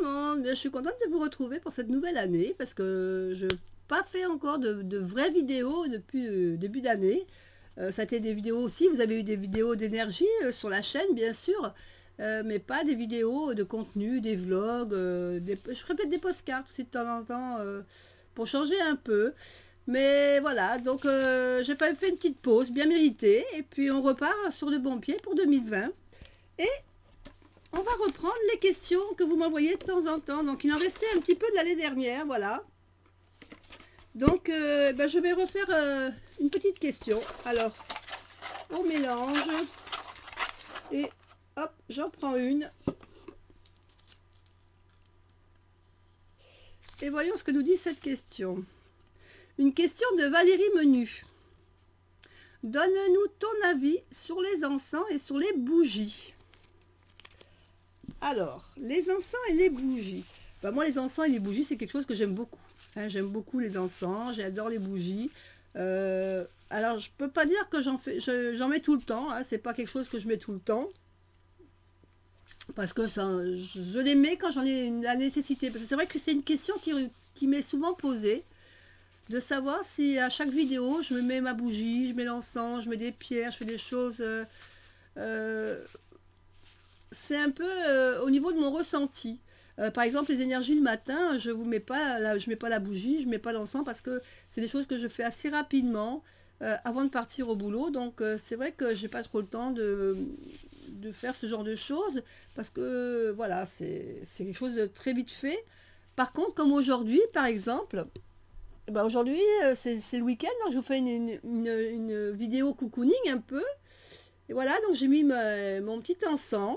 monde, je suis contente de vous retrouver pour cette nouvelle année parce que je n'ai pas fait encore de vraies vidéos depuis début d'année. Ça a été des vidéos aussi, vous avez eu des vidéos d'énergie sur la chaîne bien sûr, mais pas des vidéos de contenu, des vlogs, je ferai peut-être des postcards aussi de temps en temps pour changer un peu. Mais voilà, donc j'ai pas fait une petite pause bien méritée et puis on repart sur de bons pieds pour 2020. Et on va reprendre les questions que vous m'envoyez de temps en temps. Donc il en restait un petit peu de l'année dernière, voilà. Donc je vais refaire une petite question. Alors, on mélange et hop, j'en prends une. Et voyons ce que nous dit cette question. Une question de Valérie Menu. Donne-nous ton avis sur les encens et sur les bougies. Alors, les encens et les bougies. Ben, moi, les encens et les bougies, c'est quelque chose que j'aime beaucoup. Hein, j'aime beaucoup les encens, j'adore les bougies. Alors, je peux pas dire que j'en mets tout le temps. Hein, c'est pas quelque chose que je mets tout le temps. Parce que ça, je les mets quand j'en ai la nécessité. Parce que c'est vrai que c'est une question qui m'est souvent posée. De savoir si à chaque vidéo, je me mets ma bougie, je mets l'encens, je mets des pierres, je fais des choses... c'est un peu au niveau de mon ressenti. Par exemple, les énergies le matin, je ne mets pas la bougie, je ne mets pas l'encens parce que c'est des choses que je fais assez rapidement avant de partir au boulot. Donc, c'est vrai que j'ai pas trop le temps de faire ce genre de choses parce que, voilà, c'est quelque chose de très vite fait. Par contre, comme aujourd'hui, par exemple... Ben aujourd'hui, c'est le week-end, donc je vous fais une vidéo cocooning un peu. Et voilà, donc j'ai mis mon petit encens.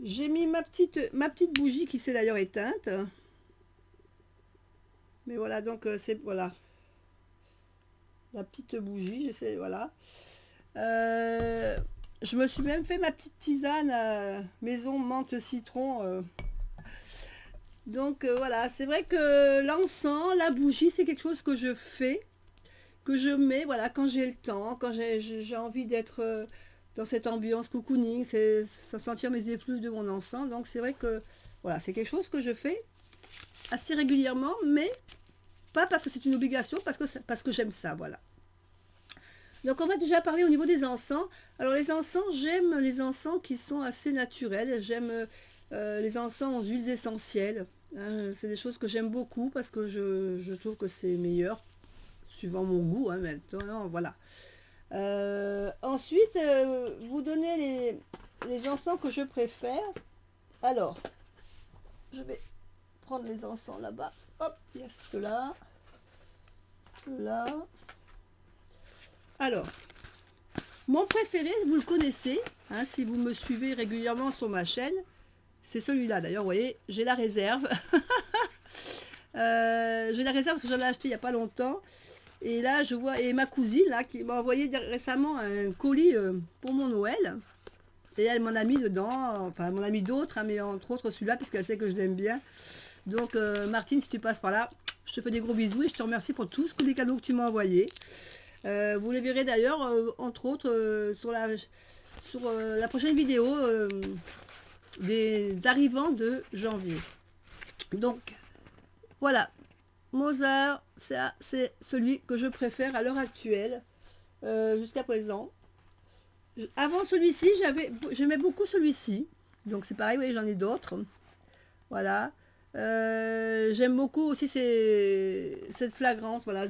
J'ai mis ma petite bougie qui s'est d'ailleurs éteinte. Mais voilà, donc c'est voilà. La petite bougie, je sais, voilà. Je me suis même fait ma petite tisane maison menthe citron. Donc voilà, c'est vrai que l'encens, la bougie, c'est quelque chose que je fais, que je mets, voilà, quand j'ai le temps, quand j'ai envie d'être dans cette ambiance cocooning, c'est sentir mes effluves de mon encens. Donc c'est vrai que, voilà, c'est quelque chose que je fais assez régulièrement, mais pas parce que c'est une obligation, parce que j'aime ça, voilà. Donc on va déjà parler au niveau des encens. Alors les encens, j'aime les encens qui sont assez naturels, j'aime les encens aux huiles essentielles. Hein, c'est des choses que j'aime beaucoup parce que je trouve que c'est meilleur, suivant mon goût, hein, maintenant, voilà. Ensuite, vous donnez les encens que je préfère. Alors, je vais prendre les encens là-bas. Hop, il y a ceux-là. Ceux-là. Alors, mon préféré, vous le connaissez, hein, si vous me suivez régulièrement sur ma chaîne, c'est celui-là. D'ailleurs, vous voyez, j'ai la réserve. J'ai la réserve parce que j'en ai acheté il n'y a pas longtemps. Et là, je vois, et ma cousine, là, qui m'a envoyé récemment un colis pour mon Noël. Et elle m'en a mis dedans, enfin, elle m'en a mis d'autres, hein, mais entre autres celui-là, puisqu'elle sait que je l'aime bien. Donc, Martine, si tu passes par là, je te fais des gros bisous et je te remercie pour tous les cadeaux que tu m'as envoyés. Vous les verrez d'ailleurs, entre autres, sur la prochaine vidéo des arrivants de janvier. Donc, voilà. Mozart, c'est celui que je préfère à l'heure actuelle, jusqu'à présent. Avant celui-ci, j'aimais beaucoup celui-ci. Donc c'est pareil, oui, j'en ai d'autres. Voilà. J'aime beaucoup aussi cette flagrance. Voilà.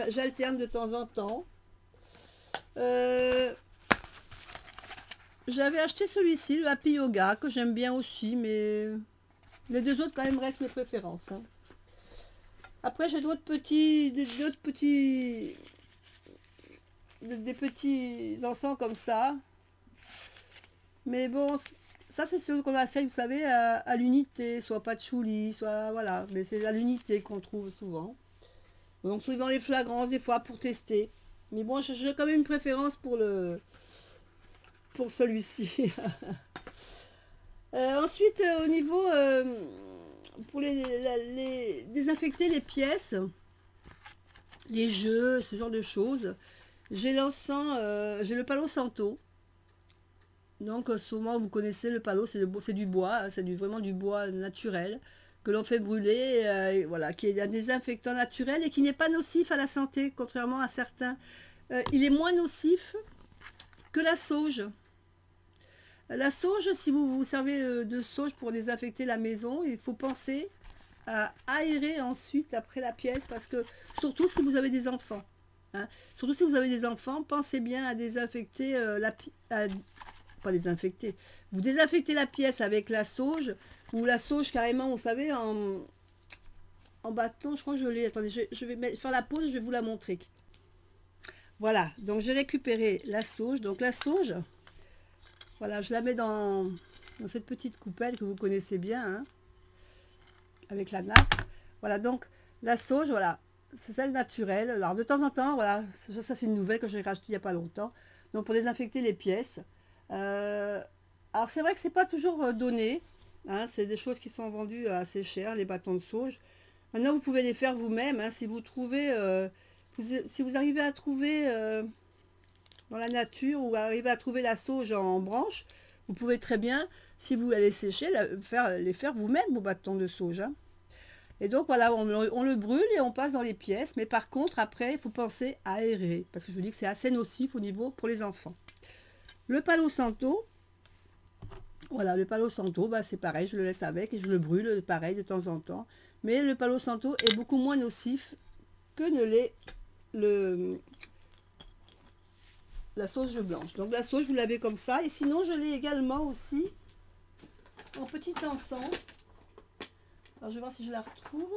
J'alterne de temps en temps. J'avais acheté celui-ci, le Happy Yoga, que j'aime bien aussi, mais les deux autres quand même restent mes préférences. Hein. Après, j'ai des petits encens comme ça. Mais bon, ça c'est ce qu'on achète, vous savez, à l'unité, soit patchouli, soit voilà. Mais c'est à l'unité qu'on trouve souvent. Donc suivant les flagrances, des fois pour tester. Mais bon, j'ai quand même une préférence pour celui-ci. Ensuite, au niveau pour désinfecter les pièces, les jeux, ce genre de choses, j'ai l'encens, j'ai le Palo Santo. Donc souvent vous connaissez le palo, c'est du bois, hein, c'est vraiment du bois naturel que l'on fait brûler, et voilà, qui est un désinfectant naturel et qui n'est pas nocif à la santé, contrairement à certains. Il est moins nocif que la sauge. La sauge, si vous vous servez de sauge pour désinfecter la maison, il faut penser à aérer ensuite après la pièce, parce que surtout si vous avez des enfants, hein, surtout si vous avez des enfants, pensez bien à désinfecter pas désinfecter, vous désinfectez la pièce avec la sauge, ou la sauge carrément, vous savez, en bâton, je crois que je l'ai, attendez, je vais faire la pause, je vais vous la montrer. Voilà, donc j'ai récupéré la sauge, donc la sauge, voilà, je la mets dans cette petite coupelle que vous connaissez bien, hein, avec la nappe. Voilà, donc la sauge, voilà, c'est celle naturelle. Alors de temps en temps, voilà, ça c'est une nouvelle que j'ai rachetée il n'y a pas longtemps. Donc pour désinfecter les pièces. Alors c'est vrai que c'est pas toujours donné, hein, c'est des choses qui sont vendues assez cher, les bâtons de sauge. Maintenant vous pouvez les faire vous-même, hein, si vous trouvez, si vous arrivez à trouver dans la nature, ou arrivez à trouver la sauge en branche, vous pouvez très bien, si vous la laissez sécher, les faire vous-même, vos bâtons de sauge, hein. Et donc voilà, on le brûle et on passe dans les pièces. Mais par contre, après, il faut penser à aérer, parce que je vous dis que c'est assez nocif au niveau pour les enfants. Le Palo Santo, voilà, le Palo Santo, bah, c'est pareil, je le laisse avec et je le brûle pareil de temps en temps. Mais le Palo Santo est beaucoup moins nocif que ne l'est la sauge blanche. Donc la sauge, vous l'avez comme ça. Et sinon, je l'ai également aussi en petit encens. Alors je vais voir si je la retrouve.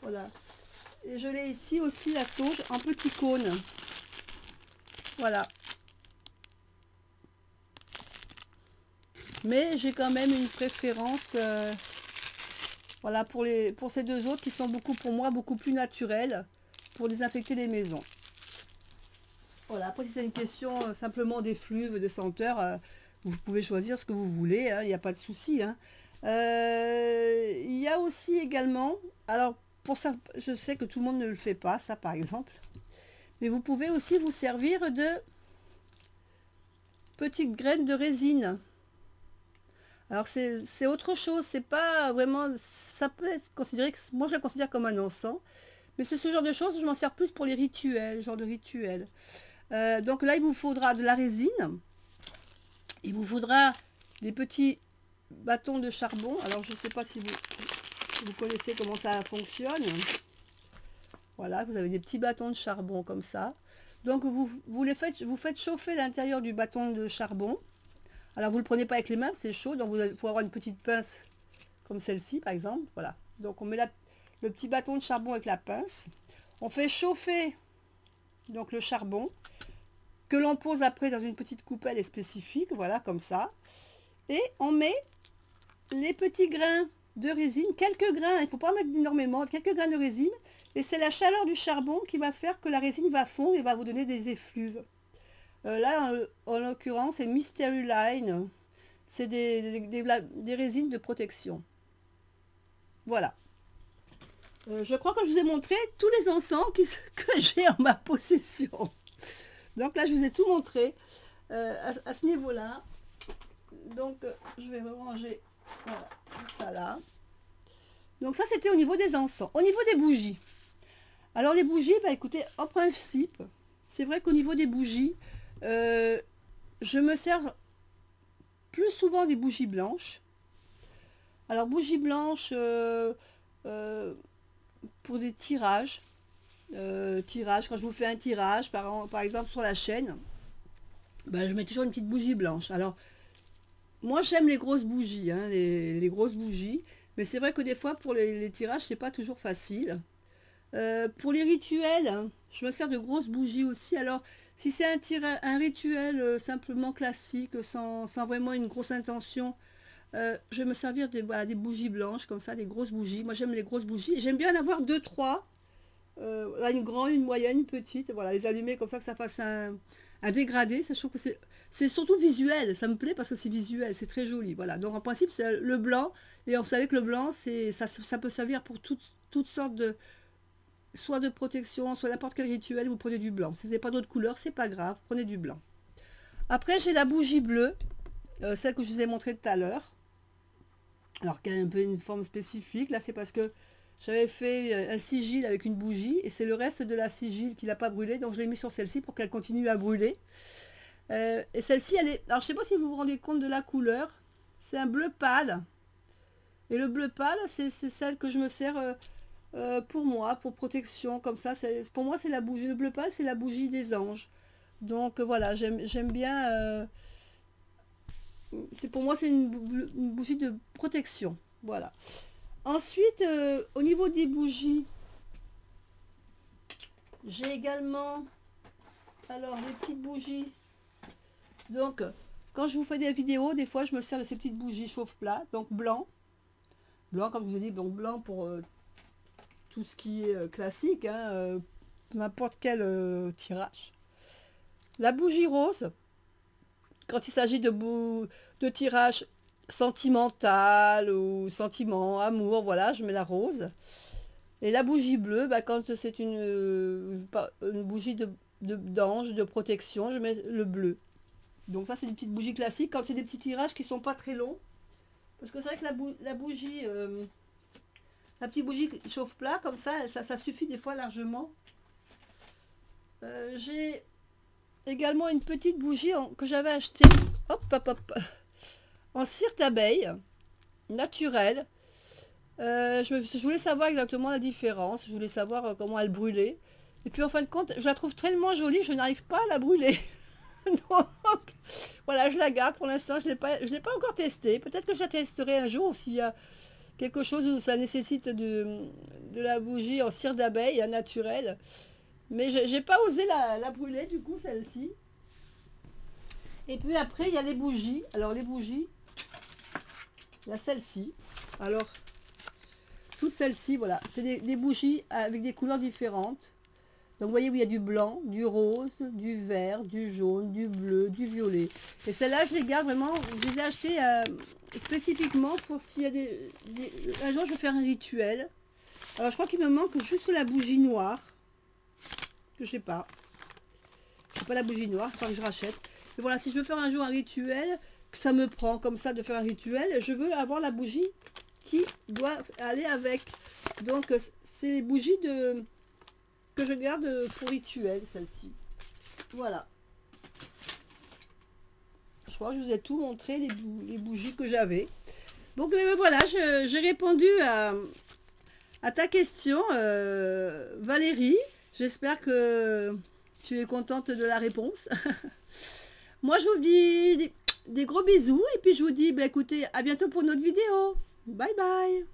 Voilà. Et je l'ai ici aussi, la sauge, en petit cône. Voilà. Mais j'ai quand même une préférence, voilà, pour ces deux autres qui sont pour moi beaucoup plus naturels pour désinfecter les maisons. Voilà, après si c'est une question simplement d'effluve, de senteur, vous pouvez choisir ce que vous voulez, hein, il n'y a pas de souci, hein. Il y a aussi également, alors pour ça, je sais que tout le monde ne le fait pas, ça par exemple, mais vous pouvez aussi vous servir de petites graines de résine. Alors c'est autre chose, c'est pas vraiment, ça peut être considéré, moi je la considère comme un encens, mais c'est ce genre de choses, je m'en sers plus pour les rituels, genre de rituels. Donc là il vous faudra de la résine, il vous faudra des petits bâtons de charbon. Alors je ne sais pas si vous connaissez comment ça fonctionne. Voilà, vous avez des petits bâtons de charbon comme ça. Donc vous faites chauffer l'intérieur du bâton de charbon. Alors vous ne le prenez pas avec les mains, c'est chaud, donc il faut avoir une petite pince comme celle-ci par exemple. Voilà, donc on met le petit bâton de charbon avec la pince. On fait chauffer donc le charbon, que l'on pose après dans une petite coupelle spécifique, voilà, comme ça. Et on met les petits grains de résine, quelques grains, il ne faut pas mettre énormément, quelques grains de résine, et c'est la chaleur du charbon qui va faire que la résine va fondre et va vous donner des effluves. Là, en l'occurrence, c'est Mystery Line, c'est des résines de protection. Voilà. Je crois que je vous ai montré tous les encens que j'ai en ma possession. Donc là, je vous ai tout montré à ce niveau-là. Donc, je vais ranger voilà, ça là. Donc ça, c'était au niveau des encens. Au niveau des bougies. Alors les bougies, bah écoutez, en principe, c'est vrai qu'au niveau des bougies, je me sers plus souvent des bougies blanches. Alors bougies blanches pour des tirages. Quand je vous fais un tirage, par exemple sur la chaîne, bah, je mets toujours une petite bougie blanche. Alors, moi j'aime les grosses bougies, hein, les grosses bougies, mais c'est vrai que des fois pour les tirages, c'est pas toujours facile. Pour les rituels, hein, je me sers de grosses bougies aussi. Alors, si c'est un rituel simplement classique, sans vraiment une grosse intention, je vais me servir voilà, des bougies blanches, comme ça, des grosses bougies. Moi j'aime les grosses bougies. J'aime bien en avoir 2-3. Une grande, une moyenne, une petite, voilà, les allumer comme ça que ça fasse un dégradé. Ça, je trouve que c'est surtout visuel, ça me plaît parce que c'est visuel, c'est très joli. Voilà, donc en principe c'est le blanc, et vous savez que le blanc ça peut servir pour toutes sortes de, soit de protection, soit n'importe quel rituel, vous prenez du blanc. Si vous n'avez pas d'autres couleurs, c'est pas grave, prenez du blanc. Après, j'ai la bougie bleue, celle que je vous ai montrée tout à l'heure. Alors qu'elle a un peu une forme spécifique. Là, c'est parce que j'avais fait un sigil avec une bougie et c'est le reste de la sigil qui n'a pas brûlé. Donc, je l'ai mis sur celle-ci pour qu'elle continue à brûler. Et celle-ci, elle est... Alors, je sais pas si vous vous rendez compte de la couleur. C'est un bleu pâle. Et le bleu pâle, c'est celle que je me sers pour moi, pour protection. Comme ça, pour moi, c'est la bougie. Le bleu pâle, c'est la bougie des anges. Donc, voilà, j'aime bien... pour moi, c'est une bougie de protection. Voilà. Ensuite, au niveau des bougies, j'ai également... Alors, les petites bougies... Donc, quand je vous fais des vidéos, des fois, je me sers de ces petites bougies chauffe-plat, donc blanc. Blanc, comme je vous ai dit, bon, blanc pour tout ce qui est classique, hein, n'importe quel tirage. La bougie rose, quand il s'agit de tirage sentimental ou sentiment, amour, voilà, je mets la rose. Et la bougie bleue, bah, quand c'est une bougie d'ange, de protection, je mets le bleu. Donc ça, c'est des petites bougies classiques. Quand c'est des petits tirages qui sont pas très longs. Parce que c'est vrai que la bougie, la petite bougie chauffe-plat, comme ça suffit des fois largement. J'ai également une petite bougie que j'avais achetée, hop, hop, hop, en cire d'abeille, naturelle. Je voulais savoir exactement la différence. Je voulais savoir comment elle brûlait. Et puis en fin de compte, je la trouve tellement jolie, je n'arrive pas à la brûler. Donc, voilà, je la garde pour l'instant. Je l'ai pas encore testée. Peut-être que je la testerai un jour s'il y a quelque chose où ça nécessite de la bougie en cire d'abeille naturelle. Mais j'ai pas osé la brûler, du coup, celle-ci. Et puis après, il y a les bougies. Alors, les bougies, il y a celle-ci. Alors, toutes celles-ci, voilà, c'est des bougies avec des couleurs différentes. Donc vous voyez où il y a du blanc, du rose, du vert, du jaune, du bleu, du violet. Et celles-là, je les garde vraiment, je les ai achetées spécifiquement pour s'il y a un jour je vais faire un rituel. Alors je crois qu'il me manque juste la bougie noire. Que je sais pas. Je sais pas la bougie noire, il faut que je rachète. Et voilà, si je veux faire un jour un rituel, que ça me prend comme ça de faire un rituel, je veux avoir la bougie qui doit aller avec. Donc c'est les bougies que je garde pour rituel, celle-ci. Voilà. Je crois que je vous ai tout montré, les bougies que j'avais. Donc voilà, j'ai répondu à ta question, Valérie. J'espère que tu es contente de la réponse. Moi, je vous dis des gros bisous. Et puis, je vous dis, bah, écoutez, à bientôt pour notre vidéo. Bye bye.